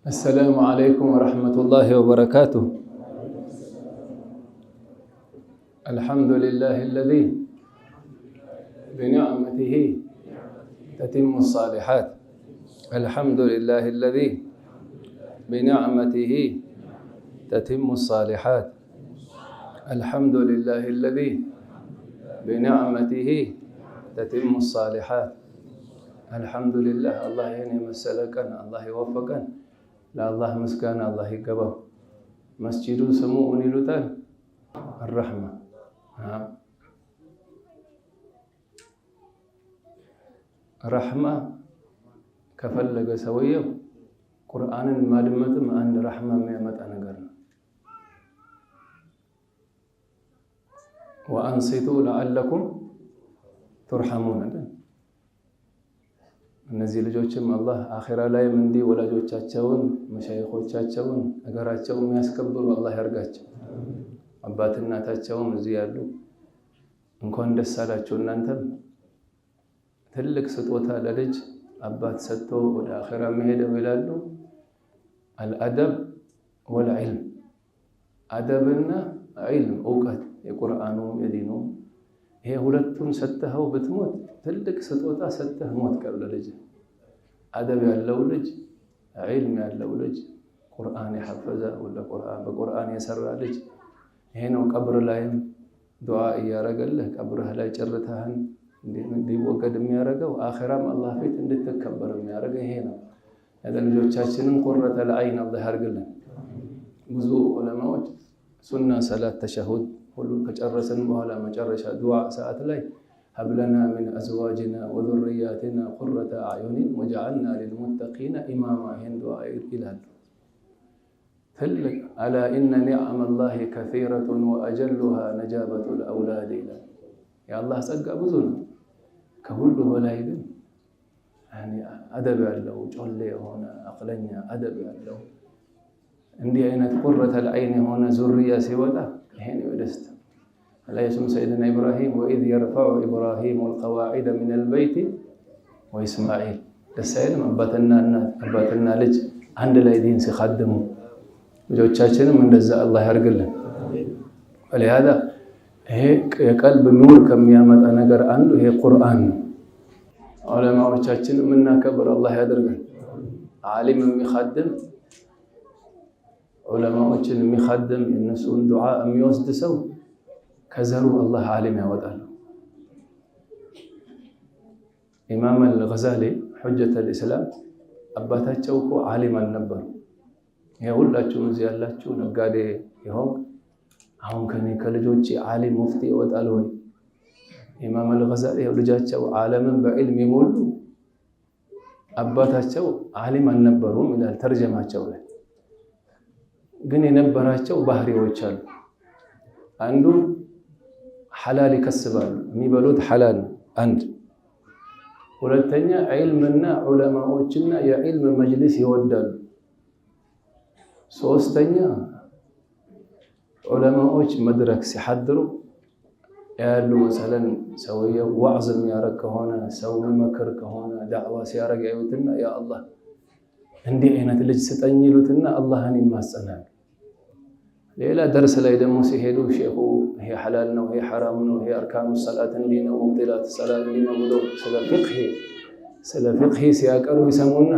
السلام عليكم ورحمة الله وبركاته. الحمد لله الذي بنعمته تتم الصالحات. الحمد لله الذي بنعمته تتم الصالحات. الحمد لله الذي بنعمته تتم الصالحات. الحمد لله. الله يني مسلكن، الله يوفقن. ለአላህ ምስጋና አላህ ይገባው። መስጂዱ ስሙ ምን ይሉታል? الرحمة። ረህማ ከፈለገ ሰውየው ቁርአንን ማድመጥም አንድ ረህማ የሚያመጣ ነገር ነው። وأنصتوا لعلكم ترحمون። እነዚህ ልጆችም አላህ አኺራ ላይ እንዲህ ወላጆቻቸውን መሻይኾቻቸውን አገራቸውን የሚያስከብሩ አላህ ያርጋቸው። አባት እናታቸውም እዚህ ያሉ እንኳን ደስ አላችሁ። እናንተም ትልቅ ስጦታ ለልጅ አባት ሰጥቶ ወደ አኺራ መሄደው ይላሉ። አልአደብ ወልዕልም። አደብና ዒልም እውቀት፣ የቁርአኑ የዲኑ፣ ይሄ ሁለቱን ሰጥተው ብትሞት ትልቅ ስጦታ ሰጥተህ ሞት ቀር ለልጅ። አደብ ያለው ልጅ፣ ዒልም ያለው ልጅ፣ ቁርአን የሐፈዘ ወላ በቁርአን የሰራ ልጅ ይሄ ነው ቀብር ላይም ዱዓ እያረገልህ ቀብርህ ላይ ጭርታህን እንዲወገድ የሚያረገው አኺራም አላህ ፊት እንድትከበር የሚያረገው ይሄ ነው። ለልጆቻችንን ቁረተ ለዐይን አላህ ያርግልን። ብዙ ዑለማዎች ሱና ሰላት ተሸሁድ ሁሉ ከጨረሰን በኋላ መጨረሻ ዱዓ ሰዓት ላይ هب لنا من أزواجنا وذرياتنا قرة أعين وجعلنا للمتقين إماما. ይሄን ዱዓ ይላሉ። ትልቅ ألا إن نعم الله كثيرة وأجلها نجابة الأولاد ይላል። የአላህ ጸጋ ብዙ ነው። ከሁሉ በላይ ግን አደብ ያለው ጮሌ የሆነ አቅለኛ አደብ ያለው እንዲህ አይነት ቁረተ ለዐይን የሆነ ዙርያ ሲወጣ ይሄ ነው ደስታ። አላየሱም ሰይድና ኢብራሂም ወኢዝ የርፈዑ ኢብራሂም ወልቀዋዒደ ሚነል በይቲ ወኢስማዒል። ደስ አይልም? አባትና ልጅ አንድ ላይ ዲን ሲኻድሙ። ልጆቻችንም እንደዛ አላህ ያርግልን። ወሊሃዛ ይሄ የቀልብ ኑር ከሚያመጣ ነገር አንዱ ይሄ ቁርአን ነው። ዑለማዎቻችን የምናከብር አላህ ያደርገን። ዓሊም የሚኻድም ዑለማዎችን የሚኻድም የነሱን ዱዓ የሚወስድ ሰው ከዘሩ አላህ ዓሊም ያወጣል። ኢማም አልገዛሊ ሑጀተል ኢስላም አባታቸው እኮ ዓሊም አልነበሩ። ይሄ ሁላችሁም እዚህ ያላችሁ ነጋዴ ይሆን አሁን ከልጆች ዓሊም ሙፍቲ ይወጣል ወይ? ኢማም አልገዛሊ ልጃቸው ዓለምን በዕልም ይሞሉ አባታቸው ዓሊም አልነበሩም ይላል ተርጀማቸው ላይ። ግን የነበራቸው ባህሪዎች አሉ። አንዱ ሐላል ይከስባሉ፣ የሚበሉት ሐላል አንድ። ሁለተኛ ዒልምና ዑለማዎችና የዒልም መጅሊስ ይወዳሉ። ሶስተኛ ዑለማዎች መድረክ ሲሐድሩ ያሉ መሰለን ሰውየው ዋዕዝ የሚያረግ ከሆነ ሰው የሚመክር ከሆነ ዳዕዋ ሲያረግ ያዩትና ያ አላህ እንዲህ አይነት ልጅ ስጠኝ ይሉትና አላህን ይማጸናሉ። ሌላ ደርስ ላይ ደግሞ ሲሄዱ ሼኹ ይሄ ሐላል ነው፣ ይሄ ሐራም ነው፣ ይሄ አርካኑ ሰላት እንዲህ ነው፣ ሙብጢላት ሰላት እንዲህ ነው ብሎ ስለ ፊቅህ ሲያቀሩ ይሰሙና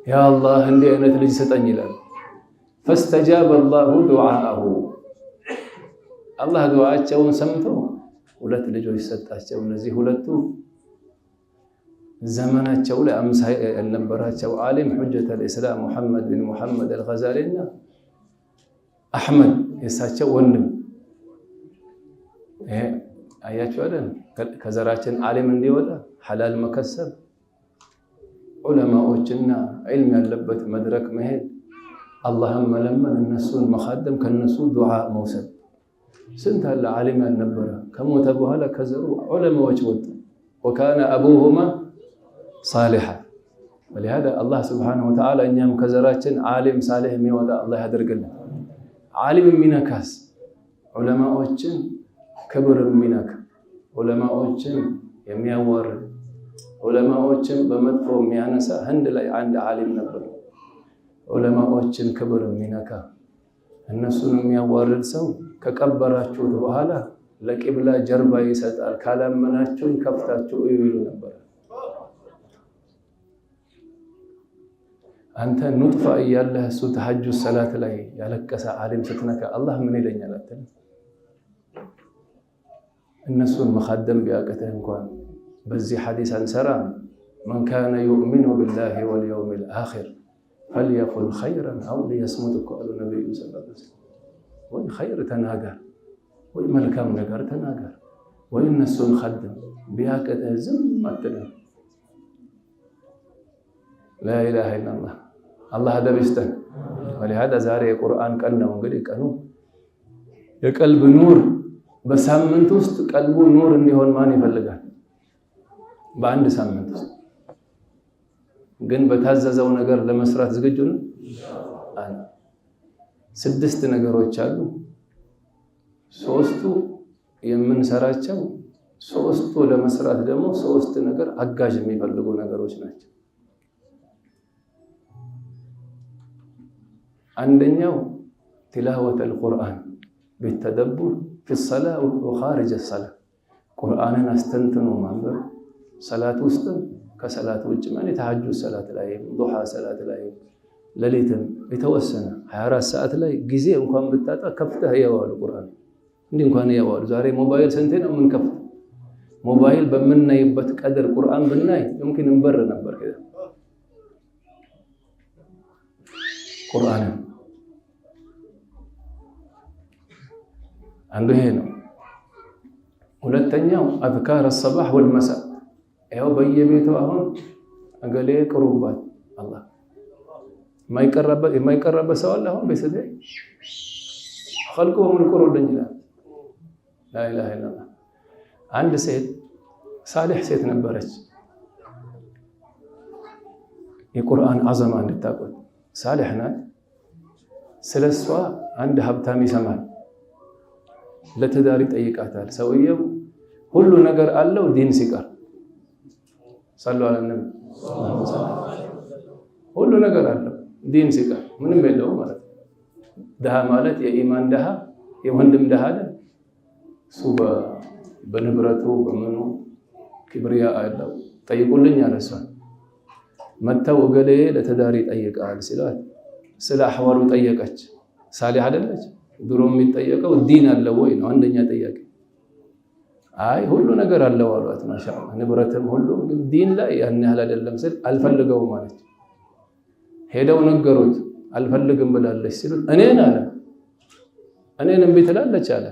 ያ አላህ እንዲህ አይነት ልጅ ስጠኝ ይላሉ። ፈስተጃበ አላሁ ዱዓአሁ። አላህ ዱዓቸውን ሰምቶ ሁለት ልጆች ሰጣቸው። እነዚህ ሁለቱ ዘመናቸው ላይ አምሳይ ያልነበራቸው ዓሊም ሑጀተል ኢስላም ሙሐመድ ቢን ሙሐመድ አልገዛሊና አሕመድ የእሳቸው ወንድም። ይሄ አያችሁ አይደል? ከዘራችን ዓሊም እንዲወጣ ሐላል መከሰብ፣ ዑለማዎችና ዒልም ያለበት መድረክ መሄድ፣ አላህን መለመን፣ እነሱን መኻደም፣ ከነሱ ዱዓ መውሰድ። ስንት አለ ዓሊም ያልነበረ ከሞተ በኋላ ከዘሩ ዑለማዎች ወጡ። ወካነ አቡሁማ ሳሊሓ። ወሊሃዛ አላህ ስብሓነሁ ወተዓላ እኛም ከዘራችን ዓሊም ሳሊሕ የሚወጣ አላህ ያደርግልን። ዓሊም የሚነካስ ዑለማዎችን ክብር የሚነካ ዑለማዎችን የሚያዋርድ ዑለማዎችን በመጥፎ የሚያነሳ ህንድ ላይ አንድ ዓሊም ነበር። የዑለማዎችን ክብር የሚነካ እነሱን የሚያዋርድ ሰው ከቀበራችሁት በኋላ ለቂብላ ጀርባ ይሰጣል፣ ካላመናችሁን ከፍታችሁ እዩ ይሉ ነበር። አንተ ኑጥፋ እያለህ እሱ ተሐጁድ ሰላት ላይ ያለቀሰ ዓሊም ስትነካ አላህ ምን ይለኛል አትልም? እነሱን መኻደም ቢያቅትህ እንኳን በዚህ ሐዲስ አንሰራ መን ካነ ዩእሚኑ ቢላሂ ወልየውሚል አኺር ፈልየቁል ኸይረን አው ሊየስሙት እኮ አሉ ነቢዩ ሰለላሁ ዐለይሂ ወሰለም። ወይ ኸይር ተናገር ወይ መልካም ነገር ተናገር ወይ እነሱን ኻድም። ቢያቅትህ ዝም አትልም። ላኢላሃ ኢለላህ። አላህ አደብ ይስጠን። ወሊሃዛ ዛሬ የቁርአን ቀን ነው። እንግዲህ ቀኑ የቀልብ ኑር በሳምንት ውስጥ ቀልቡ ኑር እንዲሆን ማን ይፈልጋል? በአንድ ሳምንት ውስጥ ግን በታዘዘው ነገር ለመስራት ዝግጁ ነው? 6 ነገሮች አሉ። 3ቱ የምንሰራቸው፣ 3ቱ ለመስራት ደግሞ 3 ነገር አጋዥ የሚፈልጉ ነገሮች ናቸው። አንደኛው ቲላወተል ቁርአን ቢተደቡር ፊ ሰላህ ወኻሪጀ ሰላህ፣ ቁርአንን አስተንትኖ ማንበብ ሰላት ውስጥም ከሰላት ውጭ ማለት ተሐጁድ ሰላት ላይ፣ ዱሃ ሰላት ላይ፣ ሌሊትም የተወሰነ 24 ሰዓት ላይ ጊዜ እንኳን ብታጣ ከፍተህ ያዋሉ ቁርአን እንዲህ እንኳን ያዋሉ። ዛሬ ሞባይል ስንቴ ነው የምንከፍተው? ሞባይል በምናይበት ቀድር ቁርአን ብናይ يمكن እንበር ነበር። ቁርአን አንዱ ይሄ ነው። ሁለተኛው አዝካር الصباح والمساء። ያው በየቤቱ አሁን አገሌ ቅሩባት አላህ የማይቀርበት ሰው አለ። አሁን በሰደ خلقهم القرودን ይላል። لا اله الا الله። አንድ ሴት ሳሊህ ሴት ነበረች። የቁርአን አዘማ እንድታቆይ ሳሊህ ናት። ስለሷ አንድ ሀብታም ይሰማል። ለትዳር ይጠይቃታል። ሰውየው ሁሉ ነገር አለው ዲን ሲቀር ሰለላሁ ዐለይሂ ወሰለም ሁሉ ነገር አለው ዲን ሲቀር ምንም የለውም ማለት ነው። ደሃ ማለት የኢማን ደሃ የወንድም ደሃ አይደል? እሱ በንብረቱ በምኑ ክብሪያ አለው። ጠይቁልኝ አለሷ መተው እገሌ ለትዳር ይጠይቃል ሲላት ስለ አህዋሉ ጠየቀች። ሳሊህ አይደለች? ድሮ የሚጠየቀው ዲን አለው ወይ ነው አንደኛ ጥያቄ። አይ ሁሉ ነገር አለው አሏት። ማሻአላህ ንብረትም ሁሉ ግን ዲን ላይ ያን ያህል አይደለም ስል አልፈልገውም ማለት ሄደው ነገሩት። አልፈልግም ብላለች ሲሉት እኔን እምቢ ትላለች አለ።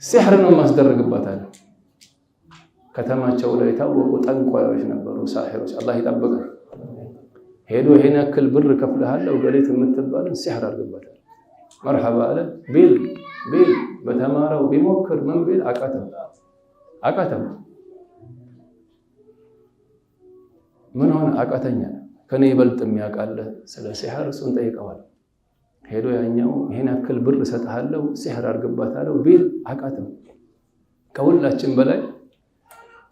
ሲህር ነው ማስደረግባት አለ። ከተማቸው ላይ ታወቁ ጠንቋዮች ነበሩ፣ ሳሂሮች። አላህ ይጠብቀን። ሄዶ ይሄን ያክል ብር ከፍለሃለው ገሌት የምትባልን ሲህር አድርግባታል። መርሐባ አለ ቢል በተማረው ቢሞክር ምን ቢል አቃተም። ምን ሆነ? አቃተኛ ከኔ ይበልጥ የሚያውቃለ ስለ ሲህር እሱን ጠይቀዋል። ሄዶ ያኛው ይሄን ያክል ብር እሰጥሃለሁ ሲህር አድርግባታለሁ ቢል አቃተም። ከሁላችን በላይ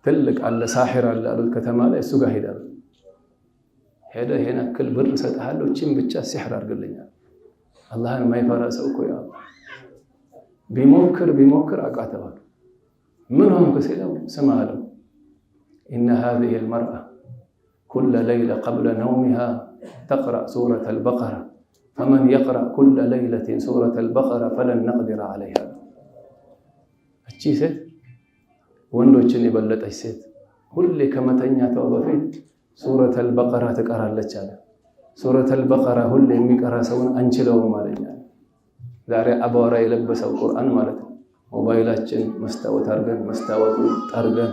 ትልቅ አለ ሳሂር አለ አሉት ከተማ ላይ። እሱ ጋር ሄደ ይሄን ያክል ብር እሰጥሃለሁ እቺን ብቻ ሲህር አድርግልኛል። አላህን የማይፈራ ሰው እኮ ያው ቢሞክር አቃተዋል። ምን ሆንክ ሲለው ስማ አለው إن هذه المرأة كل ليلة قبل نومها تقرأ سورة البقرة فمن يقرأ كل ليلة سورة البقرة فلن نقدر عليها። እቺ ሴት ወንዶችን የበለጠች ሴት ሁሌ ከመተኛቷ በፊት ሱረተ አልበቀራ ትቀራለች አለ። ሱረተ አልበቀራ ሁሌ የሚቀራ ሰውን አንችለውም ማለኛል። ዛሬ አባወራ የለበሰው ቁርአን ማለት ነው። ሞባይላችን መስታወት አድርገን መስታወቱ ጠርገን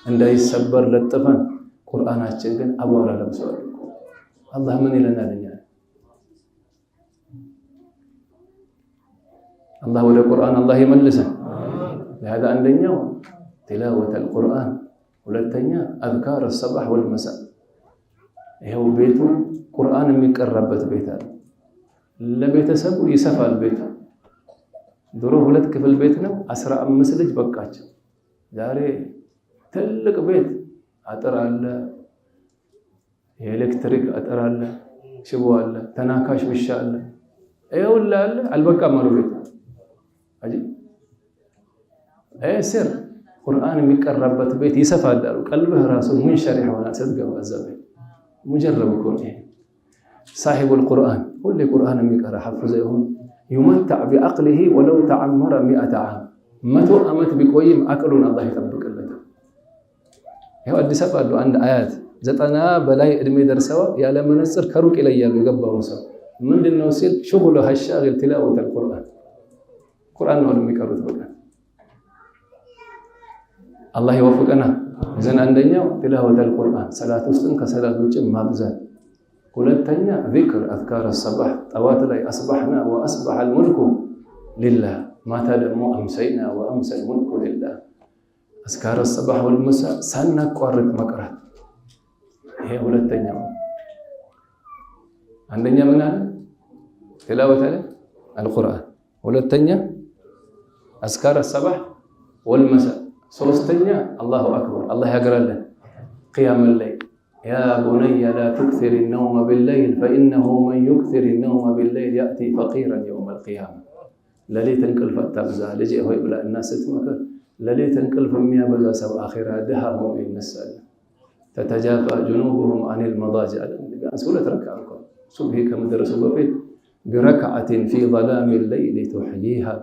እንዳይሰበር ለጥፈን ቁርአናችን ግን አባወራ ለብሷል። አላህ ምን ይለናል እኛ? አላህ ወደ ቁርአን አላህ ይመልሰን። ለهذا አንደኛው تلاوة القرآن ሁለተኛ አዝካር الصباح والمساء። ይሄው ቤቱ ቁርአን የሚቀራበት ቤት አለ። ለቤተሰቡ ይሰፋል ቤቱ። ድሮ 2 ክፍል ቤት ነው 15 ልጅ በቃቸው። ዛሬ ትልቅ ቤት አጥር አለ፣ የኤሌክትሪክ አጥር አለ፣ ሽቦ አለ፣ ተናካሽ ውሻ አለ፣ ይኸውልህ አለ። አልበቃም አሉ ቤት አጂ ስር ቁርአን የሚቀራበት ቤት ይሰፋል አሉ። ቀልብህ ራሱ ሙንሸሪህ ሆና ስትገባ እዛ ቤት ሙጀረብ እኮ ነው። ሳሒቡል ቁርአን ሁሌ ቁርአን የሚቀራ ሐፍዘ ይሁን يمتع بعقله ولو تعمر 100 عام 100 ዓመት ቢቆይም አቅሉን አላህ ይጠብቅለታል። ይሄው አዲስ አበባ አሉ አንድ አያት 90 በላይ እድሜ ደርሰው ያለ መነጽር ከሩቅ ይለያሉ የገባው ሰው ምንድነው ሲል ሽጉሉ ሀሻግል ትላወት القرآن ቁርአን ነው የሚቀሩት። በቃ አላህ ይወፍቀና። ዘን አንደኛው ትላወት القرآن ሰላት ውስጥም ከሰላት ውጭ ማብዛት። ሁለተኛ ዚክር አዝካር الصباح ጠዋት ላይ አስባህና ወአስባህ الملك لله ማታ ደግሞ አምሰይና ወአምሰ الملك لله አዝካር الصباح والمساء ሳናቋርጥ መቅራት። ይሄ ሁለተኛው። አንደኛ ምን አለ ትላወት القرآن፣ ሁለተኛ አዝካር الصباح والمساء፣ ሶስተኛ አላሁ አክበር አላህ ያገራለን قيام الليل يا بني لا تكثر النوم بالليل فإنه من يكثر النوم بالليل يأتي فقيرا يوم القيامة. لليت انقلف التبزا لجئ هو يبلع الناس تمكر لليت انقلف ميا بزا سو آخرها دههم النسال تتجافى جنوبهم عن المضاجع. سورة ركعة صبحي كما درسوا بفيت بركعة في ظلام الليل تحييها